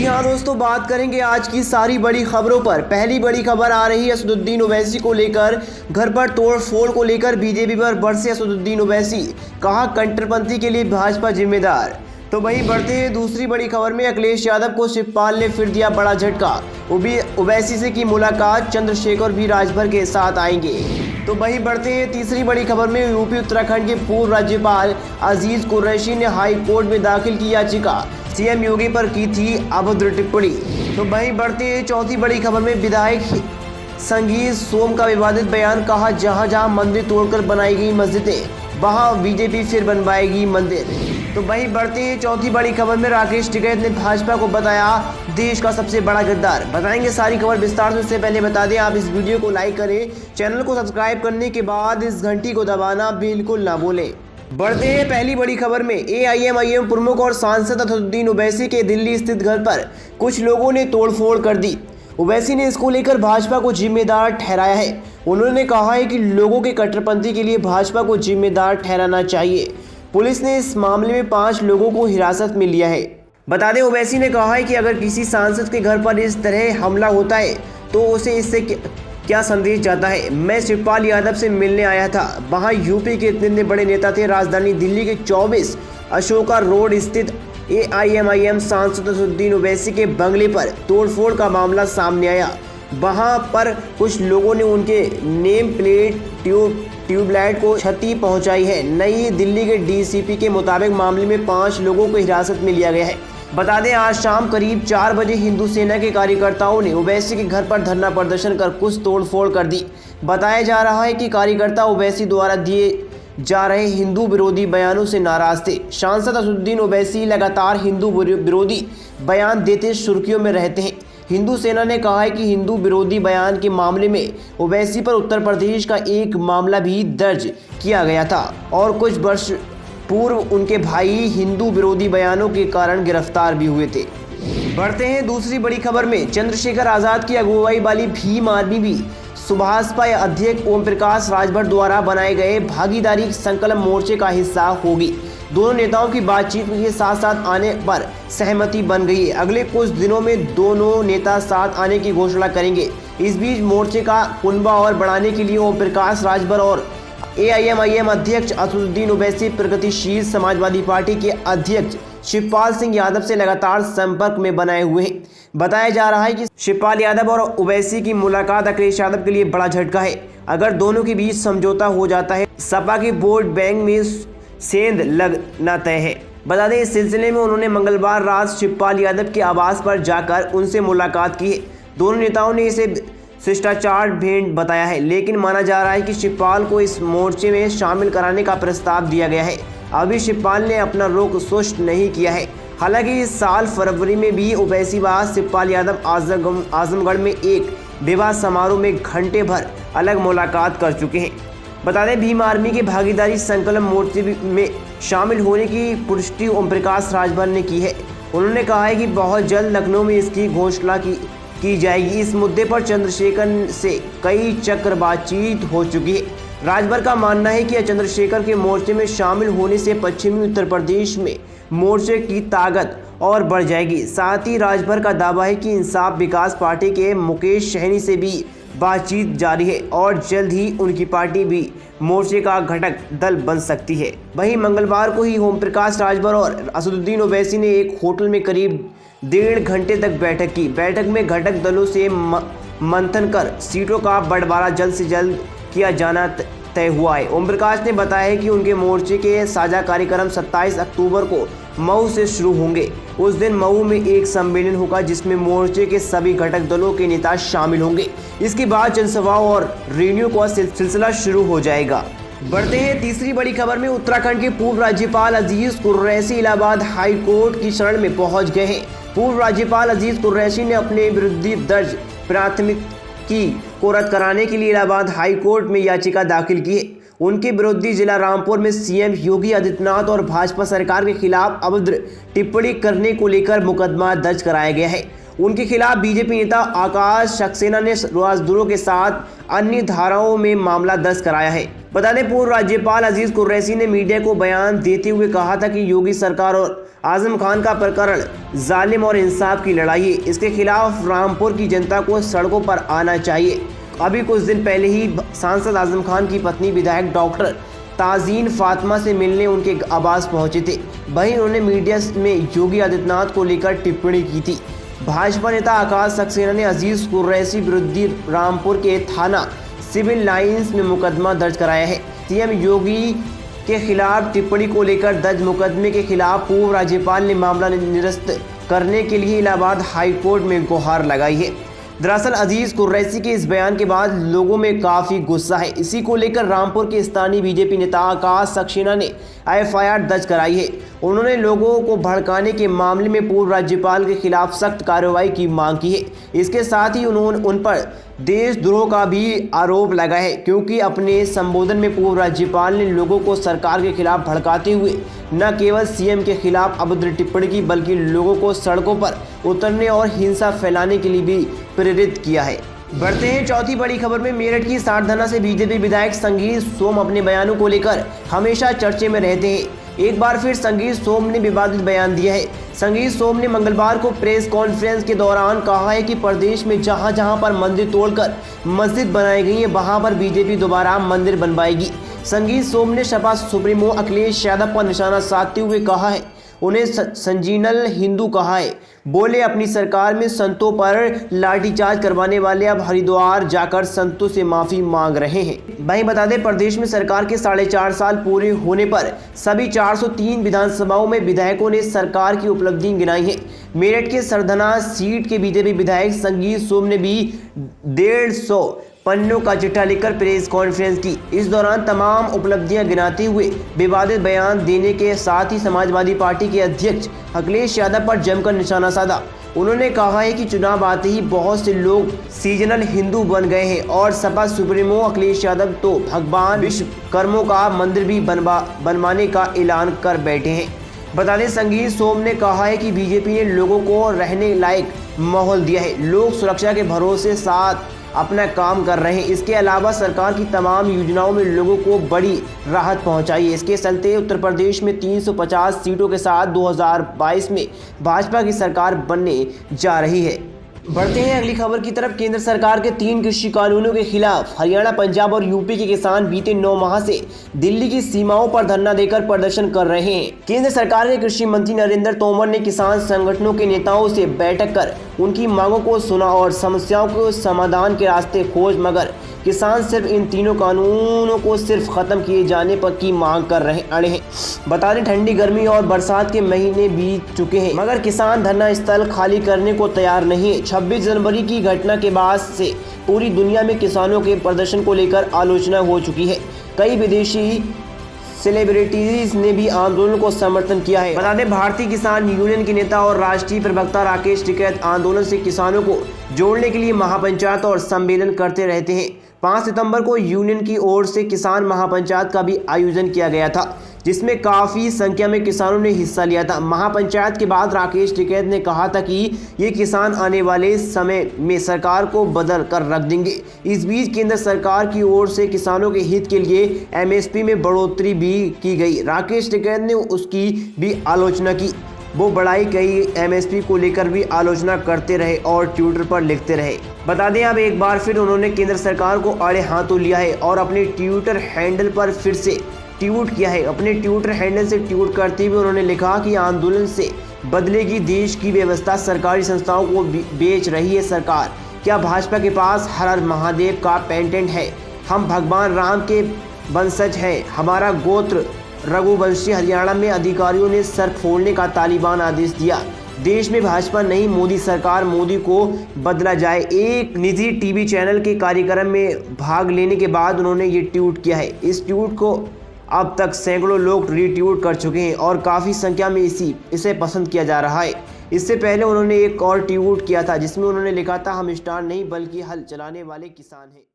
हाँ दोस्तों, बात करेंगे आज की सारी बड़ी खबरों पर। पहली बड़ी खबर आ रही है असदुद्दीन ओवैसी को लेकर। घर पर तोड़फोड़ को लेकर बीजेपी पर बरसे असदुद्दीन ओवैसी, कहा कट्टरपंथी के लिए भाजपा जिम्मेदार। तो वहीं बढ़ते हैं दूसरी बड़ी खबर में। अखिलेश यादव को शिवपाल ने फिर दिया बड़ा झटका। ओवैसी से की मुलाकात, चंद्रशेखर भी राजभर के साथ आएंगे। तो वहीं बढ़ते हैं तीसरी बड़ी खबर में। यूपी उत्तराखंड के पूर्व राज्यपाल अजीज कुरैशी ने हाई कोर्ट में दाखिल की याचिका, सीएम योगी पर की थी अभद्र टिप्पणी। तो वहीं बढ़ते हैं चौथी बड़ी खबर में। विधायक संगीत सोम का विवादित बयान, कहा जहां जहां मंदिर तोड़कर बनाई गई मस्जिदें, वहां बीजेपी फिर बनवाएगी मंदिर। तो वहीं बढ़ते हैं चौथी बड़ी खबर में। राकेश टिकैत ने भाजपा को बताया देश का सबसे बड़ा गद्दार। बताएंगे सारी खबर विस्तार से। उससे पहले बता दें, आप इस वीडियो को लाइक करें, चैनल को सब्सक्राइब करने के बाद इस घंटी को दबाना बिल्कुल ना भूलें। बढ़ते हैं पहली बड़ी खबर में। एआईएमआईएम प्रमुख और सांसद असदुद्दीन ओवैसी के दिल्ली स्थित घर पर कुछ लोगों ने तोड़फोड़ कर दी। ओवैसी ने इसको लेकर भाजपा को जिम्मेदार ठहराया है। उन्होंने कहा है कि लोगों के कट्टरपंथी के लिए भाजपा को जिम्मेदार ठहराना चाहिए। पुलिस ने इस मामले में 5 लोगों को हिरासत में लिया है। बता दें, ओवैसी ने कहा है कि अगर किसी सांसद के घर पर इस तरह हमला होता है तो उसे इससे क्या संदेश जाता है। मैं शिवपाल यादव से मिलने आया था, वहां यूपी के इतने बड़े नेता थे। राजधानी दिल्ली के 24 अशोका रोड स्थित एआईएमआईएम सांसद असदुद्दीन ओवैसी के बंगले पर तोड़फोड़ का मामला सामने आया। वहां पर कुछ लोगों ने उनके नेम प्लेट ट्यूबलाइट को क्षति पहुंचाई है। नई दिल्ली के डीसीपी के मुताबिक मामले में 5 लोगों को हिरासत में लिया गया है। बता दें, आज शाम करीब 4 बजे हिंदू सेना के कार्यकर्ताओं ने ओवैसी के घर पर धरना प्रदर्शन कर कुछ तोड़फोड़ कर दी। बताया जा रहा है कि कार्यकर्ता ओवैसी द्वारा दिए जा रहे हिंदू विरोधी बयानों से नाराज थे। सांसद असदुद्दीन ओवैसी लगातार हिंदू विरोधी बयान देते सुर्खियों में रहते हैं। हिंदू सेना ने कहा है कि हिंदू विरोधी बयान के मामले में ओवैसी पर उत्तर प्रदेश का एक मामला भी दर्ज किया गया था और कुछ वर्ष पूर्व उनके भाई हिंदू विरोधी बयानों के कारण गिरफ्तार भी हुए थे। बढ़ते हैं दूसरी बड़ी खबर में। चंद्रशेखर आजाद की अगुवाई वाली भीम आर्मी भी सुभाषपा अध्यक्ष ओम प्रकाश राजभर द्वारा बनाए गए भागीदारी संकल्प मोर्चे का हिस्सा होगी। दोनों नेताओं की बातचीत के साथ साथ आने पर सहमति बन गई है। अगले कुछ दिनों में दोनों नेता साथ आने की घोषणा करेंगे। इस बीच मोर्चे का कुनबा और बढ़ाने के लिए ओम प्रकाश राजभर और एआईएमआईएम अध्यक्ष असदुद्दीन ओवैसी प्रगतिशील समाजवादी पार्टी के अध्यक्ष शिवपाल सिंह यादव से लगातार संपर्क में बनाए हुए हैं। बताया जा रहा है कि शिवपाल यादव और ओवैसी की मुलाकात अखिलेश यादव के लिए बड़ा झटका है। अगर दोनों के बीच समझौता हो जाता है, सपा के वोट बैंक में सेंध लगना तय है। बता दें, इस सिलसिले में उन्होंने मंगलवार रात शिवपाल यादव के आवास पर जाकर उनसे मुलाकात की है। दोनों नेताओं ने इसे शिष्टाचार भेंट बताया है, लेकिन माना जा रहा है कि शिवपाल को इस मोर्चे में शामिल कराने का प्रस्ताव दिया गया है। अभी शिवपाल ने अपना रुख स्पष्ट नहीं किया है। हालांकि इस साल फरवरी में भी ओवैसी व शिवपाल यादव आजमगढ़ में एक विवाह समारोह में घंटे भर अलग मुलाकात कर चुके हैं। बता दें, भीम आर्मी के भागीदारी संकल्प मोर्चे में शामिल होने की पुष्टि ओम प्रकाश राजभर ने की है। उन्होंने कहा है कि बहुत जल्द लखनऊ में इसकी घोषणा की जाएगी। इस मुद्दे पर चंद्रशेखर से कई चक्र बातचीत हो चुकी है। राजभर का मानना है कि चंद्रशेखर के मोर्चे में शामिल होने से पश्चिमी उत्तर प्रदेश में मोर्चे की ताकत और बढ़ जाएगी। साथ ही राजभर का दावा है कि इंसाफ विकास पार्टी के मुकेश सहनी से भी बातचीत जारी है और जल्द ही उनकी पार्टी भी मोर्चे का घटक दल बन सकती है। वहीं मंगलवार को ही ओम प्रकाश राजभर और असदुद्दीन ओवैसी ने एक होटल में करीब 1.5 घंटे तक बैठक की। बैठक में घटक दलों से मंथन कर सीटों का बंटवारा जल्द से जल्द किया जाना तय हुआ है। ओम प्रकाश ने बताया है कि उनके मोर्चे के साझा कार्यक्रम 27 अक्टूबर को मऊ से शुरू होंगे। उस दिन मऊ में एक सम्मेलन होगा जिसमें मोर्चे के सभी घटक दलों के नेता शामिल होंगे। इसके बाद जनसभाओं और रैलियों का सिलसिला शुरू हो जाएगा। बढ़ते हैं तीसरी बड़ी खबर में। उत्तराखंड के पूर्व राज्यपाल अजीज कुरैशी इलाहाबाद हाई कोर्ट की शरण में पहुंच गए हैं। पूर्व राज्यपाल अजीज कुरैशी ने अपने विरुद्ध दर्ज प्राथमिकी को रद्द कराने के लिए इलाहाबाद हाई कोर्ट में याचिका दाखिल की है। उनके विरोधी जिला रामपुर में सीएम योगी आदित्यनाथ और भाजपा सरकार के खिलाफ अभद्र टिप्पणी करने को लेकर मुकदमा दर्ज कराया गया है। उनके खिलाफ बीजेपी नेता आकाश सक्सेना ने राजद्रोह के साथ अन्य धाराओं में मामला दर्ज कराया है। बता दें, पूर्व राज्यपाल अजीज कुरैशी ने मीडिया को बयान देते हुए कहा था कि योगी सरकार और आजम खान का प्रकरण जालिम और इंसाफ की लड़ाई है। इसके खिलाफ रामपुर की जनता को सड़कों पर आना चाहिए। अभी कुछ दिन पहले ही सांसद आजम खान की पत्नी विधायक डॉक्टर ताजीन फातिमा से मिलने उनके आवास पहुंचे थे। वहीं उन्होंने मीडिया में योगी आदित्यनाथ को लेकर टिप्पणी की थी। भाजपा नेता आकाश सक्सेना ने अजीज कुरैशी विरुद्ध रामपुर के थाना सिविल लाइंस में मुकदमा दर्ज कराया है। सीएम योगी के खिलाफ टिप्पणी को लेकर दर्ज मुकदमे के खिलाफ पूर्व राज्यपाल ने मामला निरस्त करने के लिए इलाहाबाद हाईकोर्ट में गुहार लगाई है। दरअसल अजीज कुरैशी के इस बयान के बाद लोगों में काफ़ी गुस्सा है। इसी को लेकर रामपुर के स्थानीय बीजेपी नेता आकाश सक्सेना ने एफआईआर दर्ज कराई है। उन्होंने लोगों को भड़काने के मामले में पूर्व राज्यपाल के खिलाफ सख्त कार्रवाई की मांग की है। इसके साथ ही उन्होंने उन पर देशद्रोह का भी आरोप लगाया है, क्योंकि अपने संबोधन में पूर्व राज्यपाल ने लोगों को सरकार के खिलाफ भड़काते हुए न केवल सीएम के खिलाफ अभद्र टिप्पणी की, बल्कि लोगों को सड़कों पर उतरने और हिंसा फैलाने के लिए भी प्रेरित किया है। बढ़ते हैं चौथी बड़ी खबर में। मेरठ की साठधना से बीजेपी विधायक संगीत सोम अपने बयानों को लेकर हमेशा चर्चे में रहते हैं। एक बार फिर संगीत सोम ने विवादित बयान दिया है। संगीत सोम ने मंगलवार को प्रेस कॉन्फ्रेंस के दौरान कहा है कि प्रदेश में जहां जहां पर मंदिर तोड़कर मस्जिद बनाई गई है, वहां पर बीजेपी दोबारा मंदिर बनवाएगी। संगीत सोम ने सपा सुप्रीमो अखिलेश यादव पर निशाना साधते हुए कहा है, उन्हें संजीनल हिंदू कहा है। बोले, अपनी सरकार में संतों पर लाठीचार्ज करवाने वाले अब हरिद्वार जाकर संतों से माफी मांग रहे हैं। वहीं बता दें, प्रदेश में सरकार के 4.5 साल पूरे होने पर सभी 403 विधानसभाओं में विधायकों ने सरकार की उपलब्धि गिनाई है। मेरठ के सरधना सीट के बीजेपी विधायक संगीत सोम ने भी 150 पन्नों का चिट्ठा लिखकर प्रेस कॉन्फ्रेंस की। इस दौरान तमाम उपलब्धियां गिनाते हुए विवादित बयान देने के साथ ही समाजवादी पार्टी के अध्यक्ष अखिलेश यादव पर जमकर निशाना साधा। उन्होंने कहा है कि चुनाव आते ही बहुत से लोग सीजनल हिंदू बन गए हैं और सपा सुप्रीमो अखिलेश यादव तो भगवान विश्वकर्मा का मंदिर भी बनवाने का ऐलान कर बैठे हैं। बता दें, संगीत सोम ने कहा है कि बीजेपी ने लोगों को रहने लायक माहौल दिया है। लोग सुरक्षा के भरोसे साथ अपना काम कर रहे हैं। इसके अलावा सरकार की तमाम योजनाओं में लोगों को बड़ी राहत पहुंचाई है। इसके चलते उत्तर प्रदेश में 350 सीटों के साथ 2022 में भाजपा की सरकार बनने जा रही है। बढ़ते हैं अगली खबर की तरफ। केंद्र सरकार के 3 कृषि कानूनों के खिलाफ हरियाणा, पंजाब और यूपी के किसान बीते 9 माह से दिल्ली की सीमाओं पर धरना देकर प्रदर्शन कर रहे हैं। केंद्र सरकार के कृषि मंत्री नरेंद्र तोमर ने किसान संगठनों के नेताओं से बैठक कर उनकी मांगों को सुना और समस्याओं को समाधान के रास्ते खोज, मगर किसान सिर्फ इन तीनों कानूनों को सिर्फ खत्म किए जाने पर की मांग कर रहे अड़े हैं। बता दें, ठंडी, गर्मी और बरसात के महीने बीत चुके हैं, मगर किसान धरना स्थल खाली करने को तैयार नहीं है। 26 जनवरी की घटना के बाद से पूरी दुनिया में किसानों के प्रदर्शन को लेकर आलोचना हो चुकी है। कई विदेशी सेलिब्रिटीज ने भी आंदोलन को समर्थन किया है। बता दें, भारतीय किसान यूनियन के नेता और राष्ट्रीय प्रवक्ता राकेश टिकैत आंदोलन से किसानों को जोड़ने के लिए महापंचायत और सम्मेलन करते रहते हैं। 5 सितंबर को यूनियन की ओर से किसान महापंचायत का भी आयोजन किया गया था, जिसमें काफ़ी संख्या में किसानों ने हिस्सा लिया था। महापंचायत के बाद राकेश टिकैत ने कहा था कि ये किसान आने वाले समय में सरकार को बदल कर रख देंगे। इस बीच केंद्र सरकार की ओर से किसानों के हित के लिए एमएसपी में बढ़ोतरी भी की गई। राकेश टिकैत ने उसकी भी आलोचना की। वो बढ़ाई गई एमएसपी को लेकर भी आलोचना करते रहे और ट्विटर पर लिखते रहे। बता दें, अब एक बार फिर उन्होंने केंद्र सरकार को आड़े हाथों लिया है और अपने ट्विटर हैंडल पर फिर से ट्वीट किया है। अपने ट्विटर हैंडल से ट्वीट करते हुए उन्होंने लिखा कि आंदोलन से बदलेगी देश की व्यवस्था, सरकारी संस्थाओं को बेच रही है सरकार। क्या भाजपा के पास हर हर महादेव का पेटेंट है? हम भगवान राम के वंशज हैं, हमारा गोत्र रघुवंशी। हरियाणा में अधिकारियों ने सर फोड़ने का तालिबान आदेश दिया। देश में भाजपा नहीं, मोदी सरकार, मोदी को बदला जाए। एक निजी टीवी चैनल के कार्यक्रम में भाग लेने के बाद उन्होंने ये ट्वीट किया है। इस ट्वीट को अब तक सैकड़ों लोग रीट्वीट कर चुके हैं और काफ़ी संख्या में इसे पसंद किया जा रहा है। इससे पहले उन्होंने एक और ट्वीट किया था जिसमें उन्होंने लिखा था, हम स्टार नहीं बल्कि हल चलाने वाले किसान हैं।